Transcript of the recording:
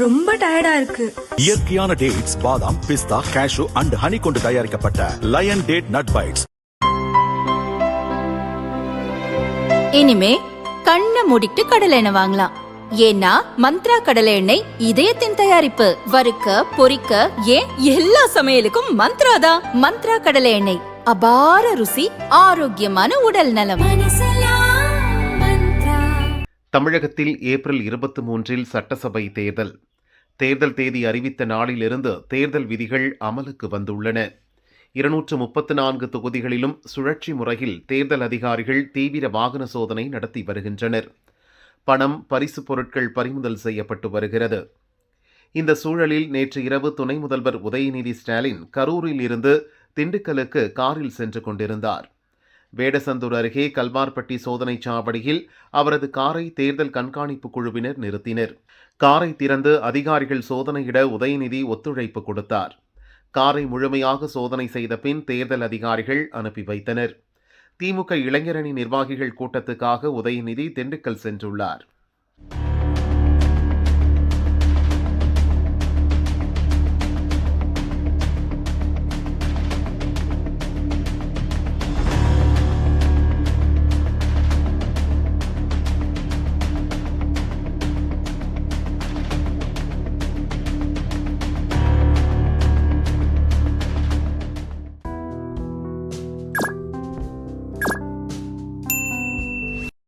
ரொம்ப டயர்டா இருக்கு. இயற்கையான டேட்ஸ், பாதாம், பிஸ்தா, கேஷு அண்ட் ஹனி கொண்டு தயாரிக்கப்பட்ட லயன் டேட் நட் பைட்ஸ். இனிமே கண்ணை மூடிட்டு கடலை எண்ணெய் வாங்கலாம். ஏன்னா மந்த்ரா கடலை எண்ணெய் இதயத்தின் தயாரிப்பு. வறுக்க பொரிக்க ஏன் எல்லா சமையலுக்கும் மந்த்ரா தான். மந்த்ரா கடலை எண்ணெய், அபார ருசி, ஆரோக்கியமான உடல் நலம். தமிழகத்தில் ஏப்ரல் 23 சட்டசபை தேர்தல். தேர்தல் தேதி அறிவித்த நாளிலிருந்து தேர்தல் விதிகள் அமலுக்கு வந்துள்ளன. 234 தொகுதிகளிலும் சுழற்சி முறையில் தேர்தல் அதிகாரிகள் தீவிர வாகன சோதனை நடத்தி வருகின்றனர். பணம், பரிசு பொருட்கள் பறிமுதல் செய்யப்பட்டு வருகிறது. இந்த சூழலில் நேற்று இரவு துணை முதல்வர் உதயநிதி ஸ்டாலின் கரூரில் இருந்து திண்டுக்கலுக்கு காரில் சென்று கொண்டிருந்தார். வேடசந்தூர் அருகே கல்வார்பட்டி சோதனை சாவடியில் அவரது காரை தேர்தல் கண்காணிப்பு குழுவினர் நிறுத்தினர். காரை திறந்து அதிகாரிகள் சோதனையிட உதயநிதி ஒத்துழைப்பு கொடுத்தார். காரை முழுமையாக சோதனை செய்த பின் தேர்தல் அதிகாரிகள் அனுப்பி வைத்தனர். திமுக இளைஞரணி நிர்வாகிகள் கூட்டத்துக்காக உதயநிதி திண்டுக்கல் சென்றுள்ளார்.